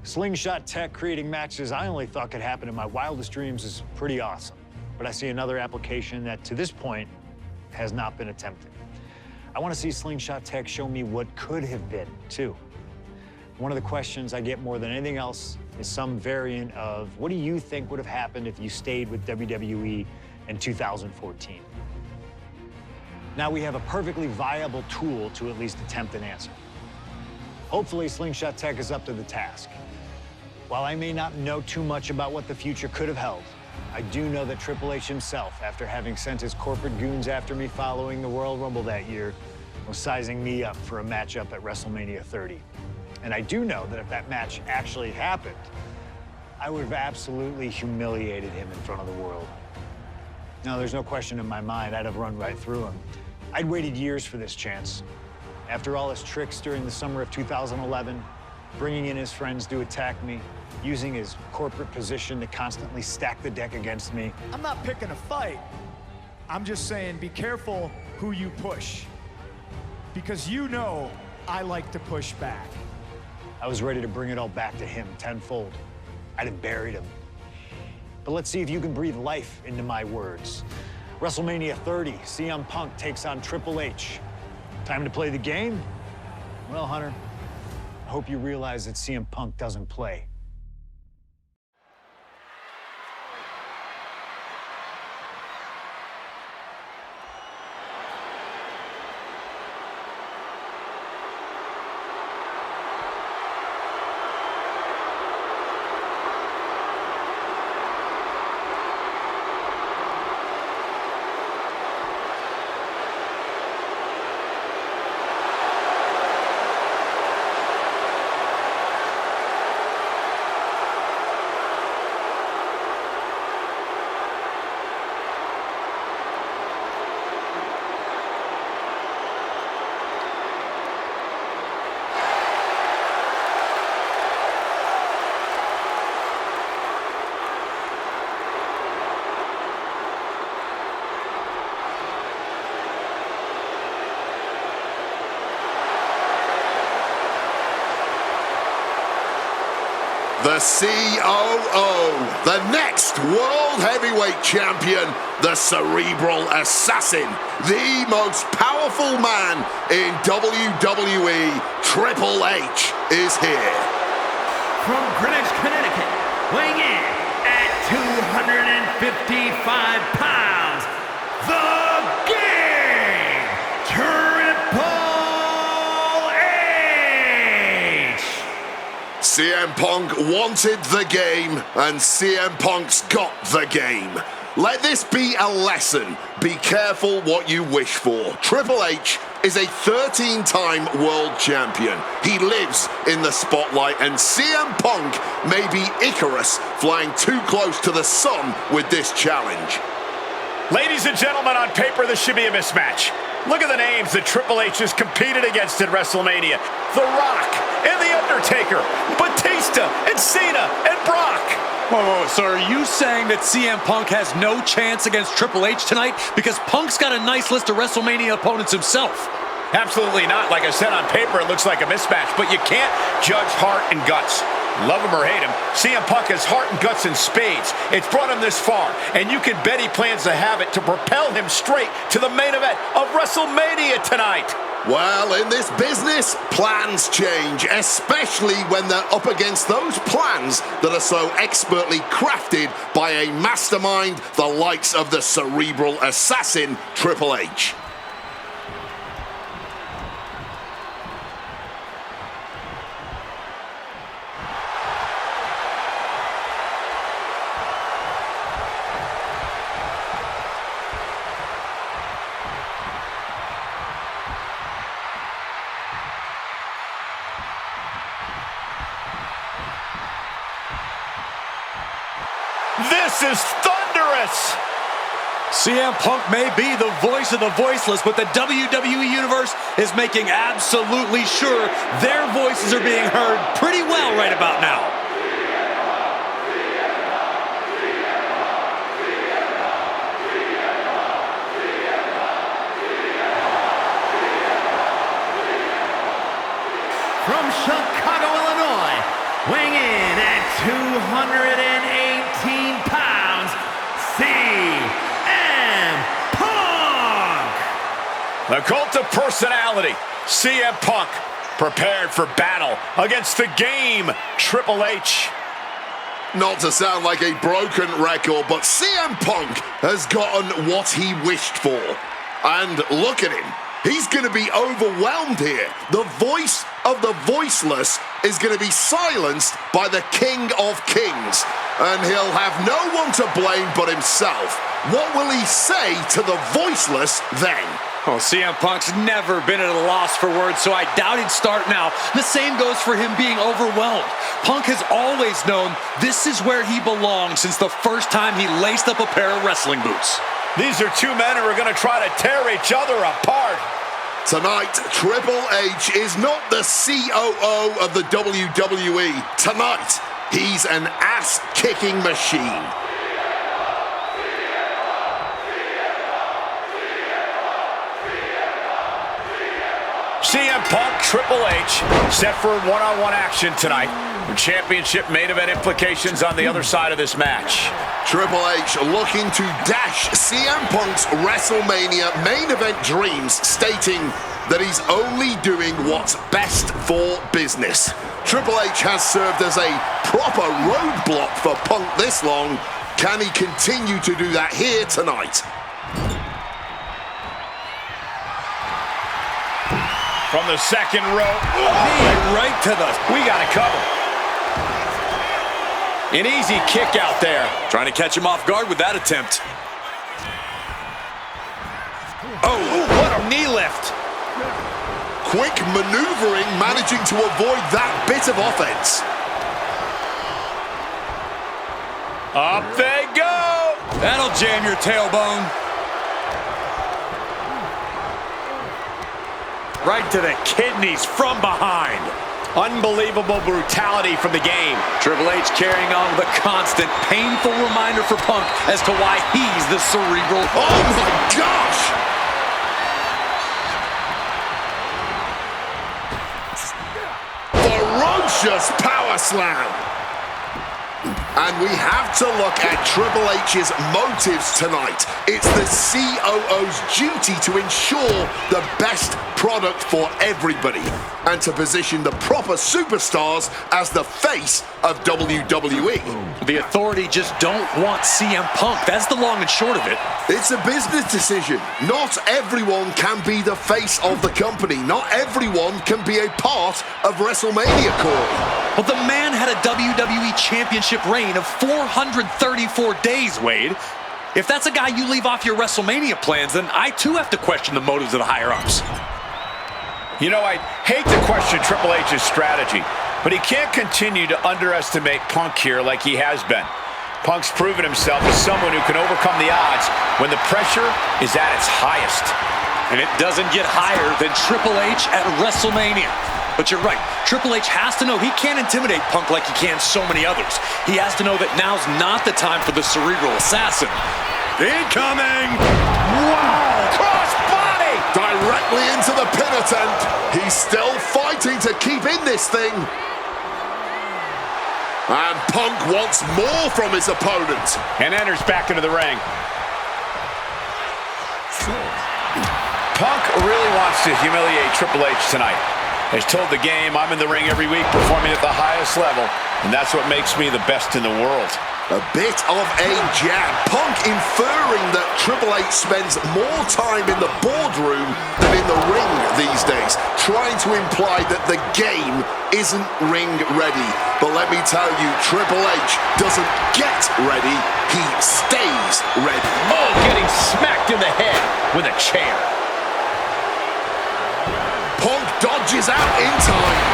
Slingshot tech creating matches I only thought could happen in my wildest dreams is pretty awesome. But I see another application that, to this point, has not been attempted. I want to see Slingshot tech show me what could have been, too. One of the questions I get more than anything else is some variant of, what do you think would have happened if you stayed with WWE in 2014? Now we have a perfectly viable tool to at least attempt an answer. Hopefully, Slingshot tech is up to the task. While I may not know too much about what the future could have held, I do know that Triple H himself, after having sent his corporate goons after me following the Royal Rumble that year, was sizing me up for a matchup at WrestleMania 30. And I do know that if that match actually happened, I would have absolutely humiliated him in front of the world. Now, there's no question in my mind I'd have run right through him. I'd waited years for this chance. After all his tricks during the summer of 2011, bringing in his friends to attack me, using his corporate position to constantly stack the deck against me. I'm not picking a fight. I'm just saying be careful who you push. Because you know I like to push back. I was ready to bring it all back to him tenfold. I'd have buried him. But let's see if you can breathe life into my words. WrestleMania 30, CM Punk takes on Triple H. Time to play the game? Well, Hunter, I hope you realize that CM Punk doesn't play. The COO, the next World Heavyweight Champion, the Cerebral Assassin, the most powerful man in WWE, Triple H, is here. From Greenwich, Connecticut, weighing in at 255 pounds, the Game, Triple H! CM Punk wanted the game, and CM Punk's got the game. Let this be a lesson. Be careful what you wish for. Triple H is a 13-time world champion. He lives in the spotlight, and CM Punk may be Icarus flying too close to the sun with this challenge. Ladies and gentlemen, on paper, this should be a mismatch. Look at the names that Triple H has competed against at WrestleMania. The Rock and The Undertaker, Batista and Cena and Brock. Whoa, so are you saying that CM Punk has no chance against Triple H tonight? Because Punk's got a nice list of WrestleMania opponents himself. Absolutely not. Like I said, on paper, it looks like a mismatch, but you can't judge heart and guts. Love him or hate him, CM Punk has heart and guts in spades. It's brought him this far, and you can bet he plans to have it to propel him straight to the main event of WrestleMania tonight. Well, in this business, plans change, especially when they're up against those plans that are so expertly crafted by a mastermind the likes of the Cerebral Assassin, Triple H. This is thunderous! CM Punk may be the voice of the voiceless, but the WWE Universe is making absolutely sure their voices are being heard pretty well right about now. From Chicago, Illinois, weighing in at 218 pounds, CM Punk! The cult of personality, CM Punk, prepared for battle against the game, Triple H. Not to sound like a broken record, but CM Punk has gotten what he wished for. And look at him. He's going to be overwhelmed here. The voice of the voiceless is going to be silenced by the King of Kings. And he'll have no one to blame but himself. What will he say to the voiceless then? Oh, CM Punk's never been at a loss for words, so I doubt he'd start now. The same goes for him being overwhelmed. Punk has always known this is where he belongs since the first time he laced up a pair of wrestling boots. These are two men who are going to try to tear each other apart. Tonight, Triple H is not the COO of the WWE. Tonight, he's an ass-kicking machine. CM Punk, Triple H, set for one-on-one action tonight. The championship main event implications on the other side of this match. Triple H looking to dash CM Punk's WrestleMania main event dreams, stating that he's only doing what's best for business. Triple H has served as a proper roadblock for Punk this long. Can he continue to do that here tonight? From the second row. Right to the... We got it covered. An easy kick out there. Trying to catch him off guard with that attempt. Oh, what a knee lift. Quick maneuvering, managing to avoid that bit of offense. Up they go. That'll jam your tailbone. Right to the kidneys from behind. Unbelievable brutality from the game. Triple H carrying on with a constant, painful reminder for Punk as to why he's the cerebral. Oh my gosh! Ferocious power slam. And we have to look at Triple H's motives tonight. It's the COO's duty to ensure the best product for everybody and to position the proper superstars as the face of WWE. The authority just don't want CM Punk. That's the long and short of it. It's a business decision. Not everyone can be the face of the company. Not everyone can be a part of WrestleMania, Corey. Well, the man had a WWE Championship reign of 434 days, Wade. If that's a guy you leave off your WrestleMania plans, then I too have to question the motives of the higher-ups. You know, I hate to question Triple H's strategy, but he can't continue to underestimate Punk here like he has been. Punk's proven himself as someone who can overcome the odds when the pressure is at its highest. And it doesn't get higher than Triple H at WrestleMania. But you're right, Triple H has to know he can't intimidate Punk like he can so many others. He has to know that now's not the time for the cerebral assassin. Incoming! Wow! Cross body! Directly into the pin attempt. He's still fighting to keep in this thing. And Punk wants more from his opponent. And enters back into the ring. Punk really wants to humiliate Triple H tonight. He's told the game, I'm in the ring every week performing at the highest level, and that's what makes me the best in the world. A bit of a jab. Punk inferring that Triple H spends more time in the boardroom than in the ring these days, trying to imply that the game isn't ring ready. But let me tell you, Triple H doesn't get ready, he stays ready. Oh, getting smacked in the head with a chair. Punk dodges out in time.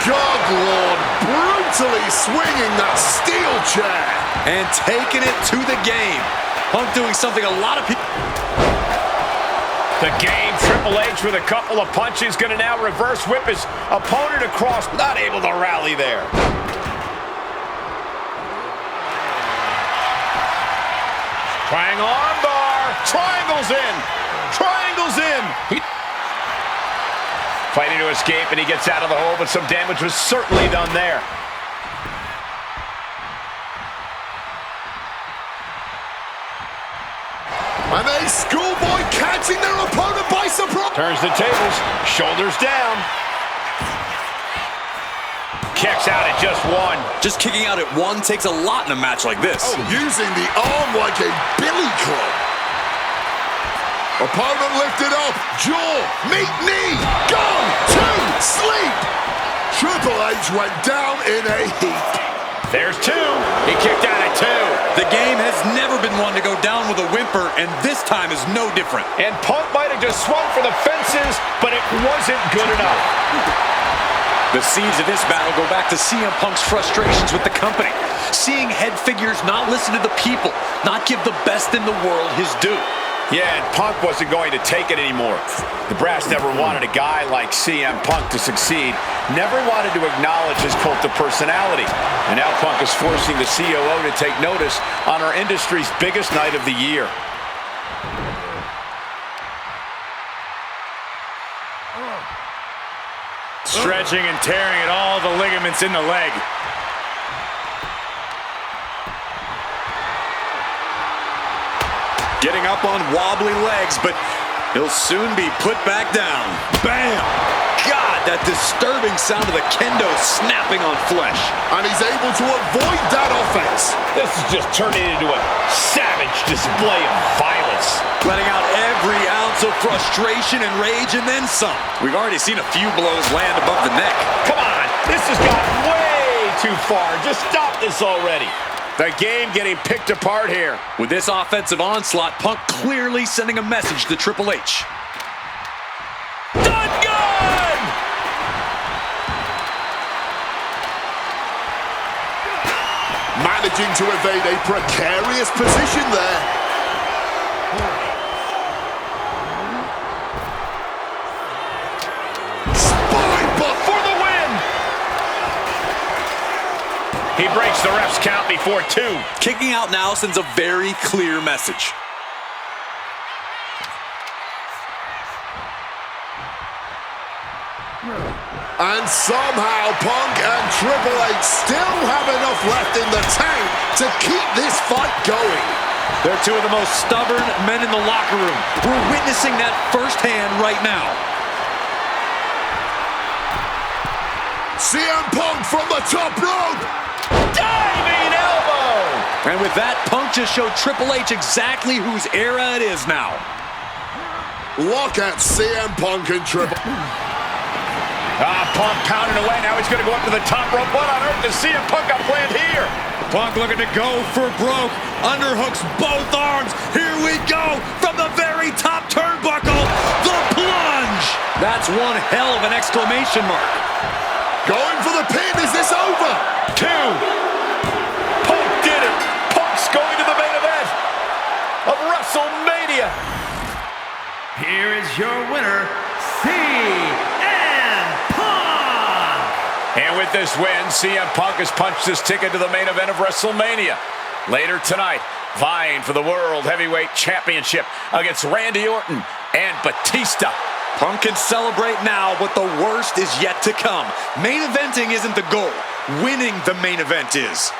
God Lord, brutally swinging that steel chair. And taking it to the game. Punk doing something a lot of people... The game, Triple H with a couple of punches, going to now reverse whip his opponent across, not able to rally there. Triangle armbar. Triangles in. Triangles in. Fighting to escape, and he gets out of the hole, but some damage was certainly done there. And a schoolboy catching their opponent by surprise. Turns the tables, shoulders down. Kicks out at just one. Just kicking out at one takes a lot in a match like this. Oh, using the arm like a billy club. Opponent lifted up, jaw, meet knee, gone, two, sleep. Triple H went down in a heap. There's two. He kicked out at two. The game has never been one to go down with a whimper, and this time is no different. And Punk might have just swung for the fences, but it wasn't good enough. The seeds of this battle go back to CM Punk's frustrations with the company. Seeing head figures not listen to the people, not give the best in the world his due. Yeah, and Punk wasn't going to take it anymore. The brass never wanted a guy like CM Punk to succeed, never wanted to acknowledge his cult of personality. And now Punk is forcing the COO to take notice on our industry's biggest night of the year. Stretching and tearing at all the ligaments in the leg. Getting up on wobbly legs, but he'll soon be put back down. Bam! God, that disturbing sound of the kendo snapping on flesh. And he's able to avoid that offense. This is just turning into a savage display of violence. Letting out every ounce of frustration and rage and then some. We've already seen a few blows land above the neck. Come on, this has gone way too far. Just stop this already. The game getting picked apart here. With this offensive onslaught, Punk clearly sending a message to Triple H. Done gun! Managing to evade a precarious position there. For the win! He breaks the ref's count before two. Kicking out now sends a very clear message. And somehow Punk and Triple H still have enough left in the tank to keep this fight going. They're two of the most stubborn men in the locker room. We're witnessing that firsthand right now. CM Punk from the top rope. Diving elbow! And with that, Punk just showed Triple H exactly whose era it is now. Look at CM Punk and Triple. Punk pounding away. Now he's going to go up to the top rope. What on earth does CM Punk got planned here? Punk looking to go for broke. Underhooks both arms. Here we go from the very top turnbuckle. The plunge. That's one hell of an exclamation mark. Going for the pin. Is this over? Two. Punk did it. Punk's going to the main event of WrestleMania. Here is your winner, CM Punk! And with this win, CM Punk has punched his ticket to the main event of WrestleMania. Later tonight, vying for the World Heavyweight Championship against Randy Orton and Batista. Punk can celebrate now, but the worst is yet to come. Main eventing isn't the goal. Winning the main event is.